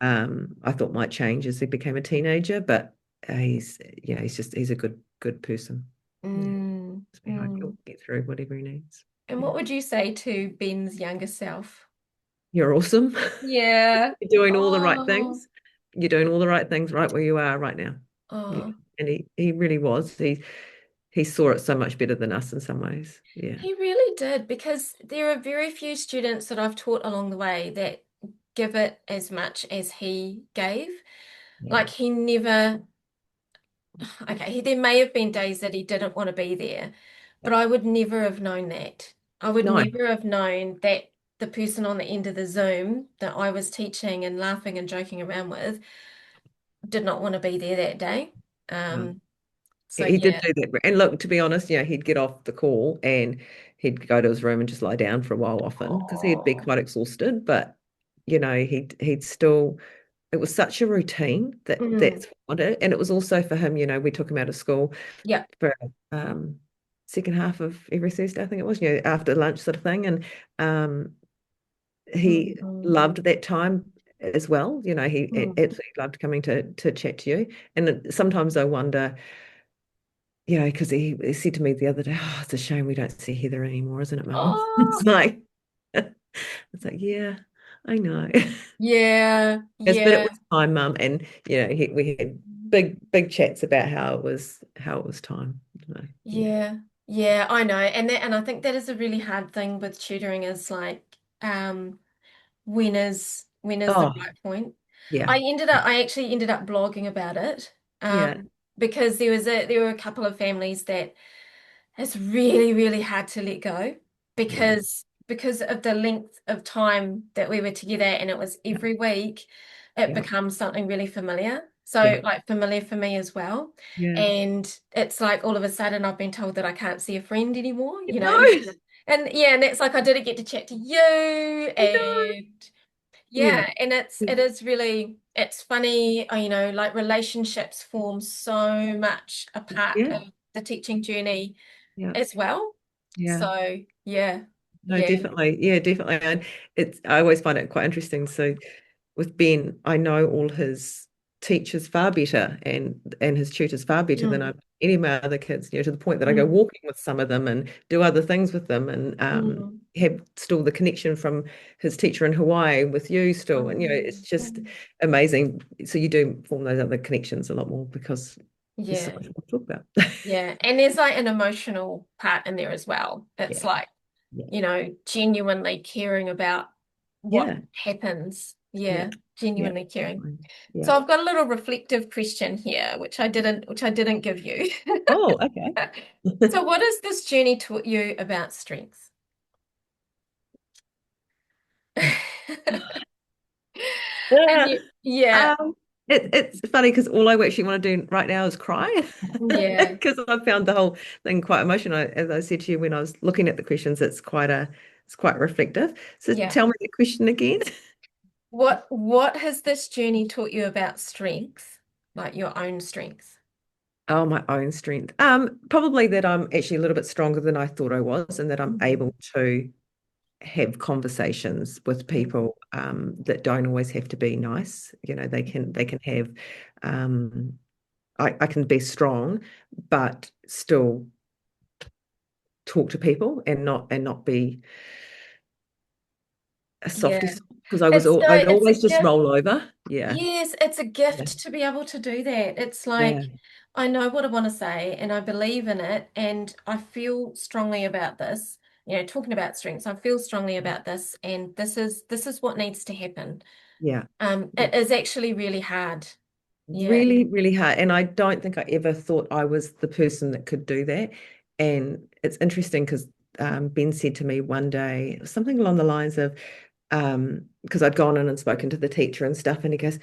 yeah. I thought might change as he became a teenager, but he's a good person. Yeah, Mm, gives me hope he'll mm. get through whatever he needs. And Yeah. what would you say to Ben's younger self? You're awesome. Yeah. You're doing all the right Oh, things. You're doing all the right things right where you are right now. Yeah. oh. And he really was. He saw it so much better than us in some ways. Yeah. He really did, because there are very few students that I've taught along the way that give it as much as he gave. Yeah. Like he never, okay, there may have been days that he didn't want to be there, Yeah. but I would never have known that. I would No. never have known that the person on the end of the Zoom that I was teaching and laughing and joking around with did not want to be there that day. No. Um, so He did yeah. do that. And look, to be honest, he'd get off the call and he'd go to his room and just lie down for a while often because he'd be Oh. quite exhausted. But, he'd still, it was such a routine Mm. that's what it, and it was also for him, we took him out of school Yeah. for second half of every Thursday, I think it was, after lunch sort of thing. And he Mm. loved that time as well. He Mm. absolutely loved coming to chat to you. And sometimes I wonder, because he said to me the other day, "Oh, it's a shame we don't see Heather anymore, isn't it, Mum?" Oh, It's like, yeah, I know. yeah, Yes, but it yeah, was time, Mum, and we had big chats about how it was time. Yeah, yeah, yeah, I know. And I think that is a really hard thing with tutoring is like, when is the oh, right point? yeah, I actually ended up blogging about it, yeah, because there were a couple of families that it's really, really hard to let go yeah, because of the length of time that we were together and it was yeah, every week, it yeah, becomes something really familiar. yeah, So like familiar for me as well. yeah. And it's like all of a sudden I've been told that I can't see a friend anymore, No, And yeah, and that's like I didn't get to chat to you no, and yeah, yeah, and it is really it's funny, like relationships form so much a part yeah, of the teaching journey yeah, as well. yeah. So yeah, No, yeah, definitely. Yeah, definitely. And I always find it quite interesting. So with Ben, I know all his teachers far better and his tutors far better than mm, any of my other kids, to the point that I go mm, walking with some of them and do other things with them and mm, have still the connection from his teacher in Hawaii with you still. And it's mm, just mm. amazing. So you do form those other connections a lot more because there's so Yeah, much more to talk about. yeah, and there's like an emotional part in there as well. It's Yeah. like Yeah. genuinely caring about what Yeah. happens. Yeah. Yeah, Yeah. genuinely caring. Definitely. Yeah. So I've got a little reflective question here, which I didn't give you. Oh, okay. So what has this journey taught you about strengths? And Yeah. yeah, Um, it's funny because all I actually want to do right now is cry yeah, because I found the whole thing quite emotional. As I said to you when I was looking at the questions, it's quite reflective. So yeah. tell me the question again. What has this journey taught you about strengths, like your own strengths? Oh, my own strength. Probably that I'm actually a little bit stronger than I thought I was, and that I'm Mm, able to have conversations with mm. people that don't always have to be nice. They can have I can be strong, but still talk to people and not be a softy Yeah. because It's no, I'd it's a always just gift. roll over. Yeah, Yes, it's a yeah, gift to be able to do that. It's like yeah, I know what I want to say and I believe in it and I feel strongly about this. Talking about strengths, I feel strongly about this and this is what needs to happen. yeah. It is actually really hard. Yeah. Really, really hard. And I don't think I ever thought I was the person that could do that. And it's interesting because Ben said to me one day something along the lines of, because I'd gone in and spoken to the teacher and stuff, and he goes,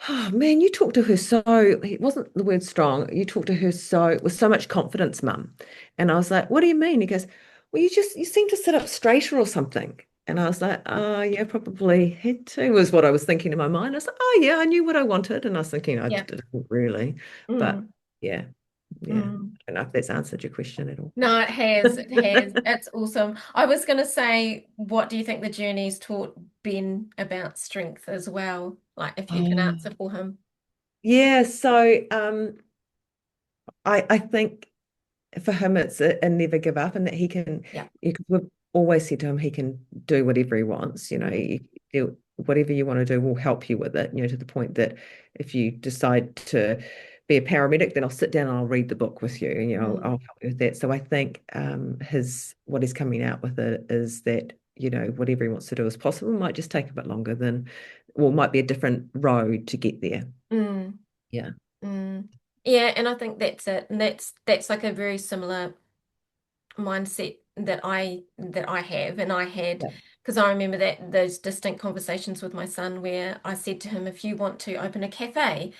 "Oh man, you talk to her so," it wasn't the word strong, "you talk to her so with so much confidence, Mum." And I was like, "What do you mean?" He goes, "Well, you seem to sit up straighter or something." And I was like, "Oh, yeah, probably had to," was what I was thinking in my mind. I was like, "Oh, yeah, I knew what I wanted." And I was thinking, I Yeah. didn't really. But Mm, yeah, yeah. mm. I don't know if that's answered your question at all. No, it has. It has. It's awesome. I was going to say, what do you think the journey's taught Ben about strength as well? Like, if you can Oh, answer for him. yeah. So I think for him it's a never give up and that Yeah. we've always said to him he can do whatever he wants, Mm, whatever you want to do, we'll help you with it, to the point that if you decide to be a paramedic, then I'll sit down and I'll read the book with you, and I'll mm, help you with that. So I think his what he's coming out with it is that whatever he wants to do is possible. It might just take a bit longer than or might be a different road to get there. Mm, Yeah. mm. Yeah, and I think that's it. And that's like a very similar mindset that I have and I had, Yeah. because I remember that those distinct conversations with my son where I said to him, if you want to open a cafe,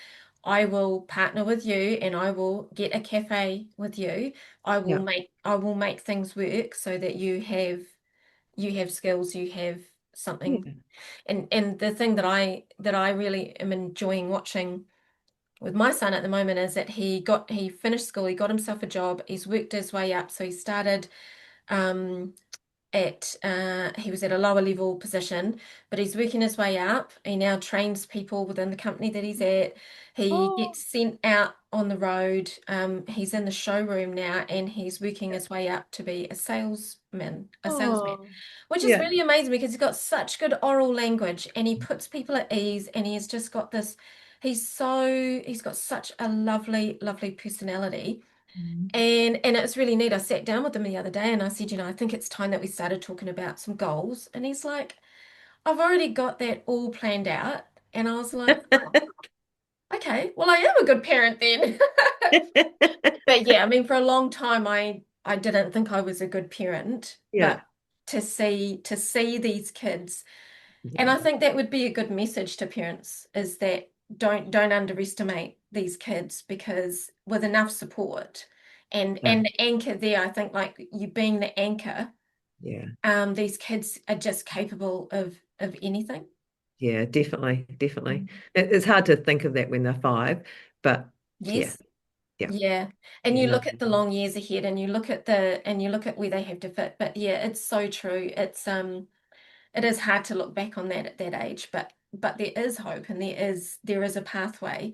I will partner with you and I will get a cafe with you. Yeah. I will make things work so that you have skills, you have something. Yeah. And the thing that I really am enjoying watching with my son at the moment is that he finished school, he got himself a job, he's worked his way up. So he started um, he was at a lower level position, but he's working his way up. He now trains people within the company that he's at. He Oh, gets sent out on the road. He's in the showroom now, and he's working yeah. his way up to be a salesman, Oh, which is yeah. really amazing because he's got such good oral language, and he puts people at ease, and he's just got this. He's got such a lovely, lovely personality. Mm. And it was really neat. I sat down with him the other day and I said, I think it's time that we started talking about some goals. And he's like, I've already got that all planned out. And I was like, oh, okay, well, I am a good parent then. But yeah, I mean, for a long time, I didn't think I was a good parent, Yeah. but to see these kids, and Yeah. I think that would be a good message to parents is that don't underestimate these kids because with enough support Yeah. and the anchor there, I think like you being the anchor, Yeah. these kids are just capable of anything. Yeah, definitely, definitely. Mm. It's hard to think of that when they're five, but yeah, Yes. yeah, Yeah. And yeah, you no. look at the long years ahead and you look at where they have to fit. But yeah, it's so true. It is hard to look back on that at that age, but there is hope and there is a pathway,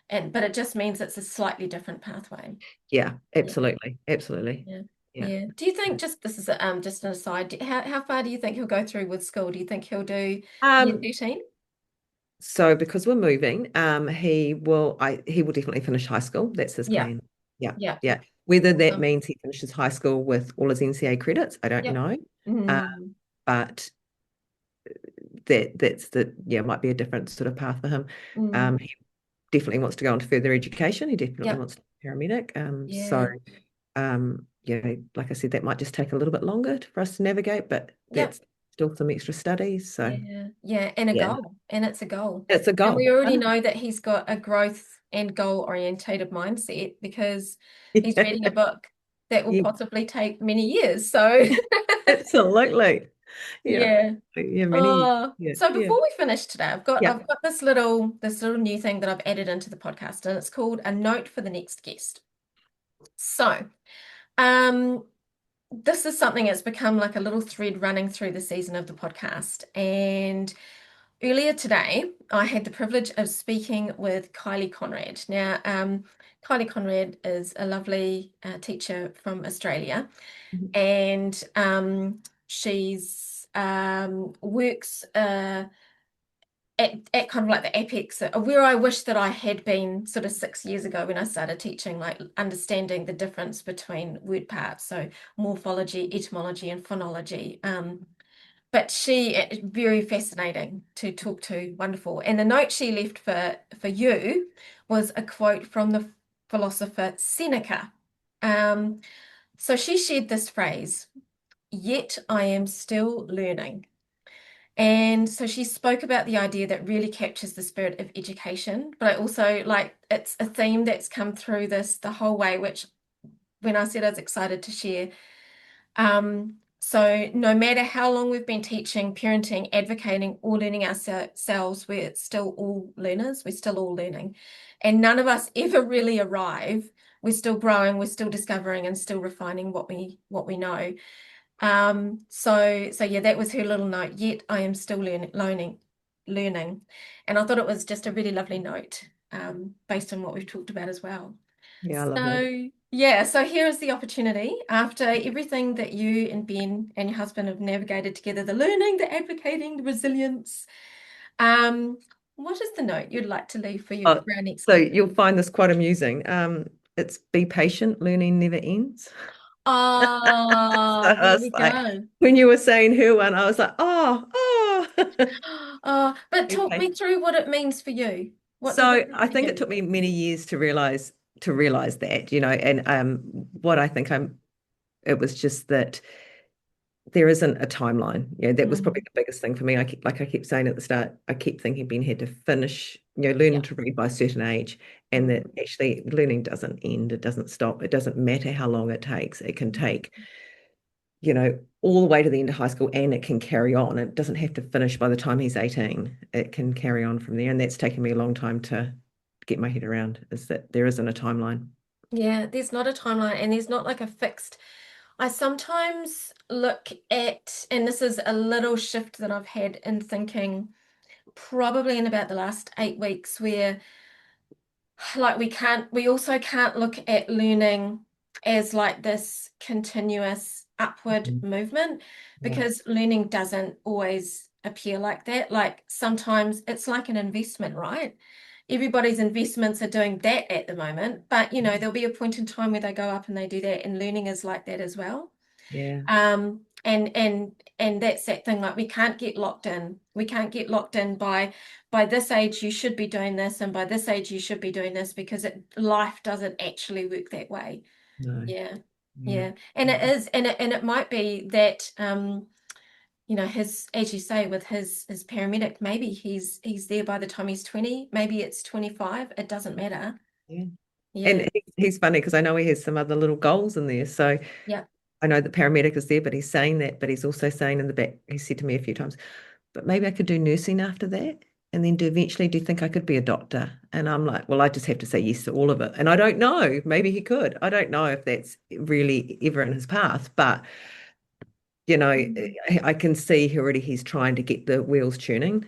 and but it just means it's a slightly different pathway. Yeah, Yeah, absolutely, absolutely. yeah, Yeah. yeah. Do you think just this is just an aside? How far do you think he'll go through with school? Do you think he'll do year Um, 13? so because we're moving, he will definitely finish high school. That's his Yeah, plan. Yeah, yeah. yeah. Whether that Awesome. means he finishes high school with all his NCA credits, I don't Yep. know. Uh, Mm, but yeah, might be a different sort of path for him. mm, He definitely wants to go into further education. He definitely yep. wants to be a paramedic. So Yeah. yeah, like I said, that might just take a little bit longer for us to navigate, but Yep. that's still some extra studies. So Yeah, yeah, and a yeah, goal, and it's a goal. it's a And we goal. already know that he's got a growth and goal orientated mindset because he's Yeah, reading a book that will yeah, possibly take many years. So, absolutely. Yeah, yeah. yeah, many. Oh, Yeah, so yeah, before we finish today, I've got yeah. I've got this little new thing that I've added into the podcast, and it's called a note for the next guest. So, um, this is something that's become like a little thread running through the season of the podcast, and earlier today, I had the privilege of speaking with Kylie Conrad. Now, Kylie Conrad is a lovely teacher from Australia, Mhm. and she's works at kind of like the apex where I wish that I had been sort of 6 years ago when I started teaching, like understanding the difference between word parts, so morphology, etymology, and phonology. But she very fascinating to talk to, wonderful. And the note she left for you was a quote from the philosopher Seneca. Um, so she shared this phrase, "Yet I am still learning." And so she spoke about the idea that really captures the spirit of education, but I also like it's a theme that's come through this the whole way, which when I said I was excited to share, so no matter how long we've been teaching, parenting, advocating, or learning ourselves, we're still all learners. We're still all learning. And none of us ever really arrive. We're still growing, we're still discovering and still refining what we know. So yeah, that was her little note. Yet I am still learning. And I thought it was just a really lovely note, based on what we've talked about as well. Yeah, I love that. So, yeah, so here is the opportunity after everything that you and Ben and your husband have navigated together, the learning, the advocating, the resilience. Um, what is the note you'd like to leave Oh, for our next so guest? you'll find this quite amusing. It's be patient, learning never ends. So Oh, I there was we like, go. when you were saying who one, I was like, oh, oh. But talk Okay. me through what it means for you. What does it So mean I for think it you? took me many years to realize that, and what I think it was just that there isn't a timeline. That was probably Mm, the biggest thing for me. Like I kept saying at the start, I keep thinking Ben had to finish, yeah. learning to read by a certain age, and that Mm, actually learning doesn't end, it doesn't stop. It doesn't matter how long it takes. It can mm. take, all the way to the end of high school, and it can carry on. It doesn't have to finish by the time he's 18. It can carry on from there. And that's taken me a long time to get my head around, is that there isn't a timeline. Yeah, there's not a timeline and there's not like a fixed. I sometimes look at, and this is a little shift that I've had in thinking, probably in about the last 8 weeks, where like we also can't look at learning as like this continuous upward Mhm. movement Yeah. because learning doesn't always appear like that. Like sometimes it's like an investment, right? Everybody's investments are doing that at the moment, but there'll be a point in time where they go up and they do that, and learning is like that as well. Yeah. And that's that thing, like we can't get locked in. We can't get locked in by this age you should be doing this, and by this age you should be doing this, because life doesn't actually work that way. No. Yeah. Yeah. Yeah. And it is, and it might be that his, as you say, with his paramedic, maybe he's there by the time he's 20, maybe it's 25, it doesn't matter. Yeah. Yeah. And he's funny because I know he has some other little goals in there. So Yeah. I know the paramedic is there, but he's saying that, but he's also saying in the back, he said to me a few times, but maybe I could do nursing after that. And then do you think I could be a doctor? And I'm like, well, I just have to say yes to all of it. And I don't know. Maybe he could. I don't know if that's really ever in his path, but Mm. I can see already he's trying to get the wheels turning.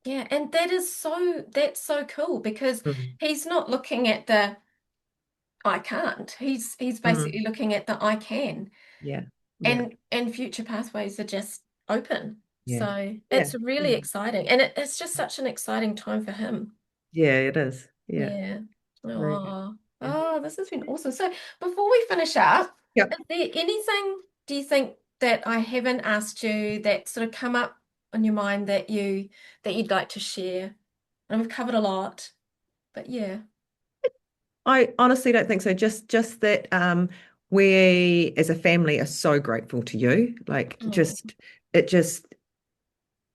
Yeah, and that's so cool because Mm. he's not looking at the I can't. He's basically Mm. looking at the I can. Yeah. Yeah. And future pathways are just open. Yeah. So Yeah. it's really Yeah. exciting. And it's just such an exciting time for him. Yeah, it is. Yeah. Yeah. Very good. Oh, Yeah. this has been awesome. So before we finish up, Yep. is there anything, do you think, that I haven't asked you that sort of come up on your mind that you'd like to share? And we've covered a lot, but yeah. I honestly don't think so. Just that we as a family are so grateful to you. Like Oh, just it just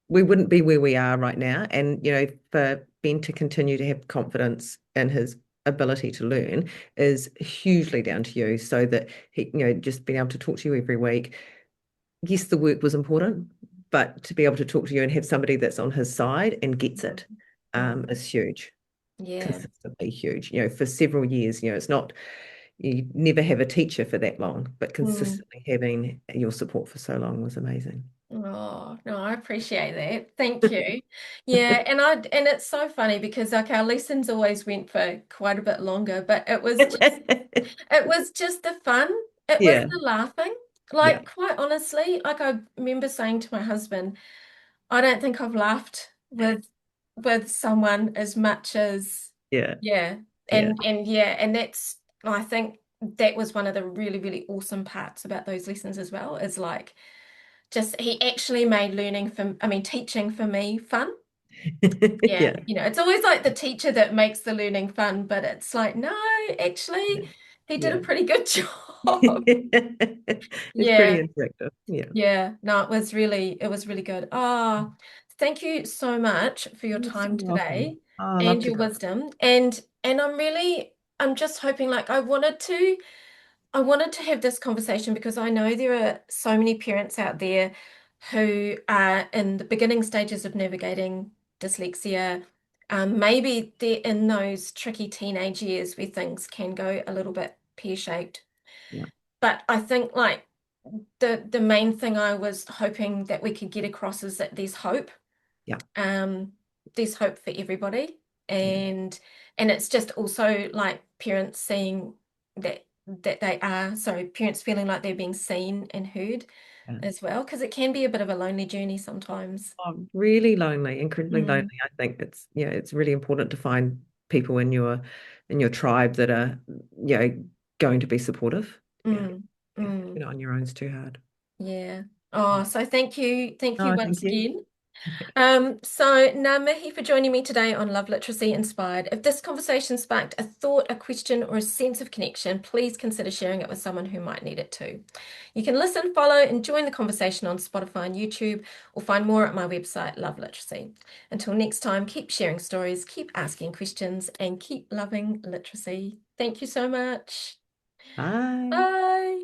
we wouldn't be where we are right now. And for Ben to continue to have confidence in his ability to learn is hugely down to you. So that he, just being able to talk to you every week. Yes, the work was important, but to be able to talk to you and have somebody that's on his side and gets mm, it mm. is huge, Yeah. consistently huge. For several years, it's not you never have a teacher for that long, but Mm. consistently having your support for so long was amazing. Oh, no, I appreciate that. Thank you. Yeah, and it's so funny because like our lessons always went for quite a bit longer, but it was just the fun. It was Yeah, the laughing. yeah, Like quite honestly, like I remember saying to my husband, I don't think I've laughed with someone as much as yeah, yeah. yeah. And yeah, and that's I think that was one of the really, really awesome parts about those lessons as well, is like just he actually made teaching for me fun. Yeah, Yeah, it's always like the teacher that makes the learning fun, but it's like, no, actually, yeah, he did a yeah. pretty good job. It's pretty Yeah, interactive. Yeah. yeah. No, it was really good. Oh, thank you so much for your You're so time welcome. today Oh, I love and to your go. wisdom. And I'm just hoping, like I wanted to have this conversation because I know there are so many parents out there who are in the beginning stages of navigating dyslexia. Maybe they're in those tricky teenage years where things can go a little bit pear-shaped. Yeah, But I think like the main thing I was hoping that we could get across is that there's hope. yeah, Um, there's hope for everybody, yeah, and it's just also like parents seeing that they are, sorry, parents feeling like they're being seen and heard yeah. as well, because it can be a bit of a lonely journey sometimes. Oh, really lonely, incredibly lonely. Mm, I think it's really important to find people in your tribe that are, going to be supportive. Yeah. mm, Yeah. mm, On your own is too hard. yeah. Yeah. Oh, so thank you Oh, once thank you. again. So ngā mihi for joining me today on Love Literacy Inspired. If this conversation sparked a thought, a question, or a sense of connection, please consider sharing it with someone who might need it too. You can listen, follow, and join the conversation on Spotify and YouTube, or find more at my website, Love Literacy. Until next time, keep sharing stories, keep asking questions, and keep loving literacy. Thank you so much. Bye. Bye.